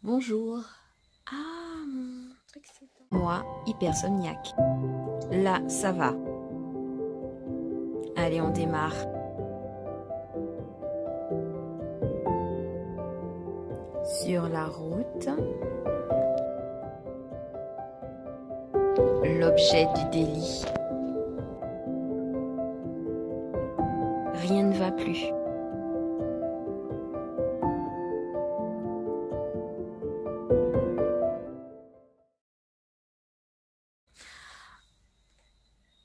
Bonjour. Ah, mon truc c'est moi, hypersomniaque. Là, ça va. Allez, on démarre. Sur la route, l'objet du délit. Rien ne va plus.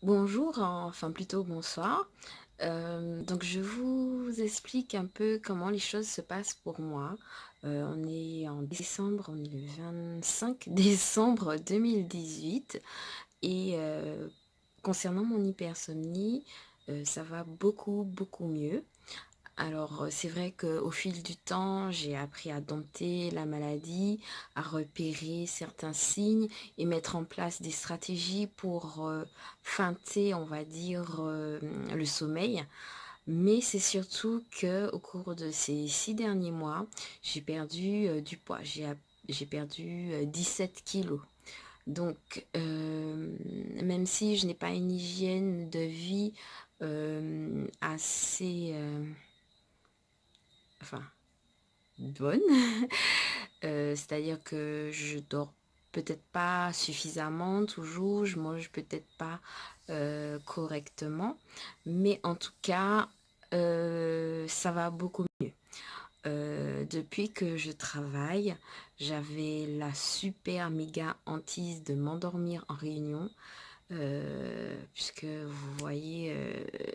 Bonjour, enfin plutôt bonsoir. Donc je vous explique un peu comment les choses se passent pour moi. On est en décembre, on est le 25 décembre 2018 et concernant mon hypersomnie, ça va beaucoup mieux. Alors, c'est vrai qu'au fil du temps, j'ai appris à dompter la maladie, à repérer certains signes et mettre en place des stratégies pour feinter, on va dire, le sommeil. Mais c'est surtout qu'au cours de ces 6 derniers mois, j'ai perdu du poids. J'ai perdu 17 kilos. Donc, même si je n'ai pas une hygiène de vie assez... enfin, bonne. C'est-à-dire que je dors peut-être pas suffisamment toujours, je mange peut-être pas correctement, mais en tout cas, ça va beaucoup mieux. Depuis que je travaille, j'avais la super méga hantise de m'endormir en réunion. Puisque vous voyez,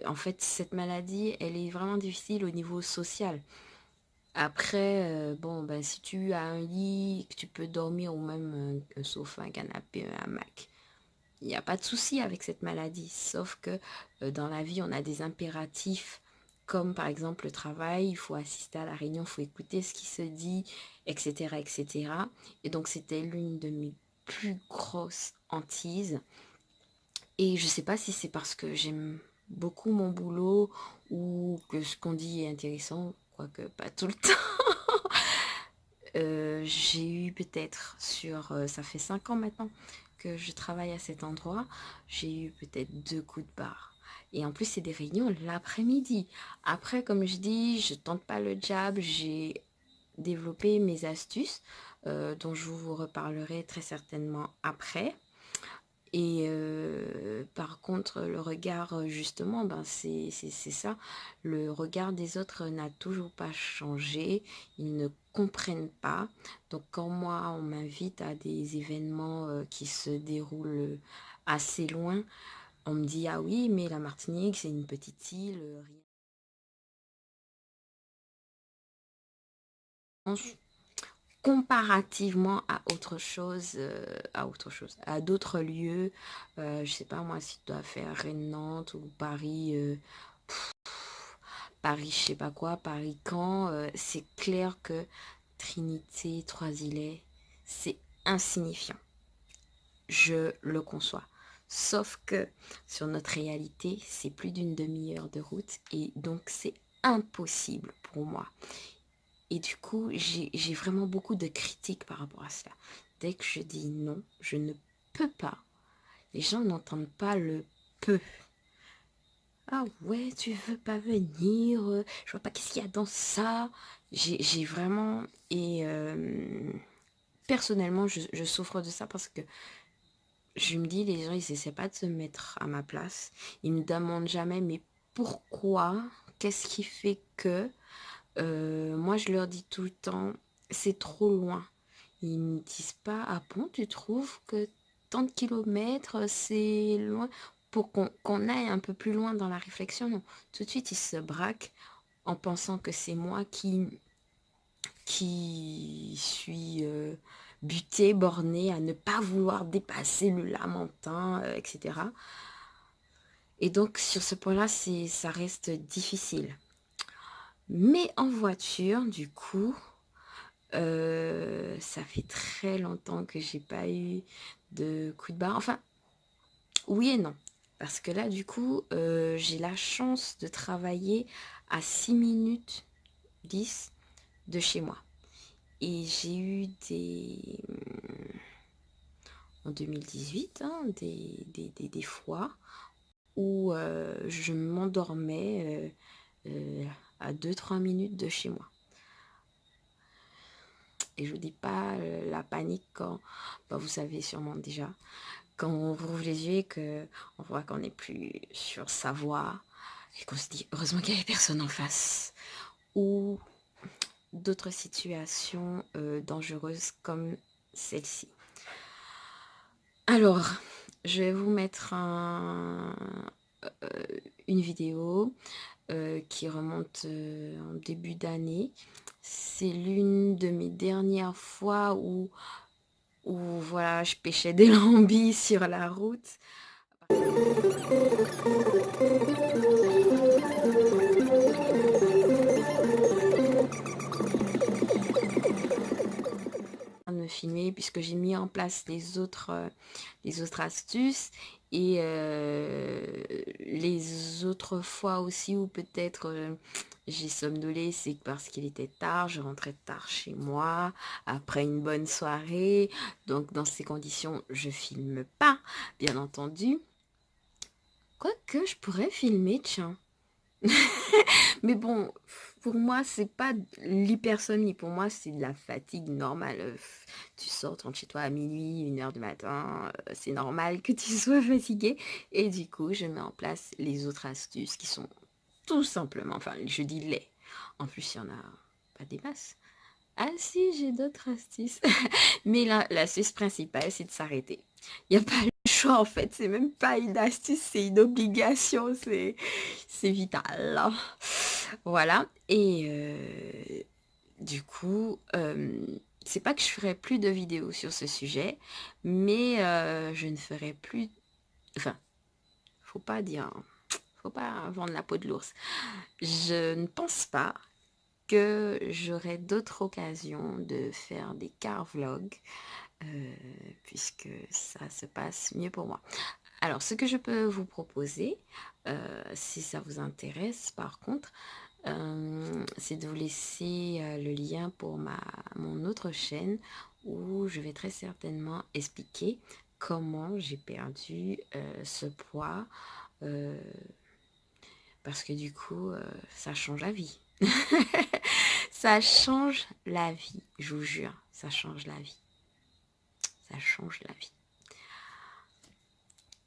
en fait, cette maladie, elle est vraiment difficile au niveau social. Après, bon, ben, si tu as un lit, que tu peux dormir ou même un sofa, un canapé, un hamac, il n'y a pas de souci avec cette maladie. Sauf que dans la vie, on a des impératifs comme par exemple le travail, il faut assister à la réunion, il faut écouter ce qui se dit, etc., etc. Et cetera. Et donc, c'était l'une de mes plus grosses hantises. Et je ne sais pas si c'est parce que j'aime beaucoup mon boulot ou que ce qu'on dit est intéressant, quoique pas tout le temps. J'ai eu peut-être ça fait 5 ans maintenant que je travaille à cet endroit, j'ai eu peut-être 2 coups de barre. Et en plus, c'est des réunions l'après-midi. Après, comme je dis, je tente pas le jab, j'ai développé mes astuces dont je vous reparlerai très certainement après. Et par contre, le regard, justement, ben c'est ça. Le regard des autres n'a toujours pas changé. Ils ne comprennent pas. Donc, quand moi, on m'invite à des événements qui se déroulent assez loin, on me dit, ah oui, mais la Martinique, c'est une petite île, rien comparativement à d'autres lieux. Je sais pas moi si tu dois faire Rennes, Nantes ou Paris, Paris, je sais pas quoi, Paris, Caen, c'est clair que Trinité, Trois-Îlets, c'est insignifiant. Je le conçois. Sauf que sur notre réalité, c'est plus d'une demi-heure de route et donc c'est impossible pour moi. Et du coup, j'ai vraiment beaucoup de critiques par rapport à cela. Dès que je dis non, je ne peux pas, les gens n'entendent pas le peu. Ah ouais, tu veux pas venir, je vois pas qu'est-ce qu'il y a dans ça. J'ai vraiment... Et personnellement, je souffre de ça parce que je me dis, les gens, ils essaient pas de se mettre à ma place. Ils me demandent jamais, mais pourquoi? Qu'est-ce qui fait que... moi, je leur dis tout le temps, c'est trop loin. Ils me disent pas, ah bon, tu trouves que tant de kilomètres, c'est loin pour qu'on aille un peu plus loin dans la réflexion. Non, tout de suite, ils se braquent en pensant que c'est moi qui suis butée, bornée à ne pas vouloir dépasser le lamentin, etc. Et donc, sur ce point-là, ça reste difficile. Mais en voiture, du coup, ça fait très longtemps que j'ai pas eu de coup de barre. Enfin, oui et non. Parce que là, du coup, j'ai la chance de travailler à 6 minutes 10 de chez moi. Et j'ai eu en 2018, hein, des fois où je m'endormais à 2-3 minutes de chez moi. Et je vous dis pas la panique quand, bah, vous savez sûrement déjà, quand on rouvre les yeux et qu'on voit qu'on n'est plus sur sa voie et qu'on se dit heureusement qu'il n'y avait personne en face. Ou d'autres situations dangereuses comme celle-ci. Alors, je vais vous mettre une vidéo qui remonte en début d'année. C'est l'une de mes dernières fois où voilà, je pêchais des lambis sur la route. De me filmer puisque j'ai mis en place les autres astuces et les autres fois aussi où peut-être j'ai somnolé, c'est parce qu'il était tard, je rentrais tard chez moi après une bonne soirée, donc dans ces conditions je filme pas, bien entendu, quoique je pourrais filmer, tiens. Mais bon, pour moi, c'est pas l'hypersomnie. Pour moi, c'est de la fatigue normale. Tu sors, tu rentres chez toi à minuit, 1 heure du matin. C'est normal que tu sois fatigué. Et du coup, je mets en place les autres astuces qui sont tout simplement, enfin, je dis les. En plus, il y en a pas des masses. Ah si, j'ai d'autres astuces. Mais l'astuce principale, c'est de s'arrêter. Il n'y a pas le choix en fait. C'est même pas une astuce, c'est une obligation. C'est vital. Voilà. Et du coup, c'est pas que je ferai plus de vidéos sur ce sujet, mais je ne ferai plus... Enfin, faut pas dire... Faut pas vendre la peau de l'ours. Je ne pense pas que j'aurai d'autres occasions de faire des car vlogs puisque ça se passe mieux pour moi. Alors, ce que je peux vous proposer, si ça vous intéresse, par contre, c'est de vous laisser le lien pour mon autre chaîne où je vais très certainement expliquer comment j'ai perdu ce poids parce que du coup, ça change la vie. Ça change la vie, je vous jure, ça change la vie. Ça change la vie.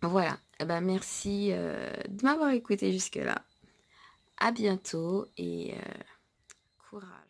Voilà, eh ben, merci de m'avoir écouté jusque-là. À bientôt et courage.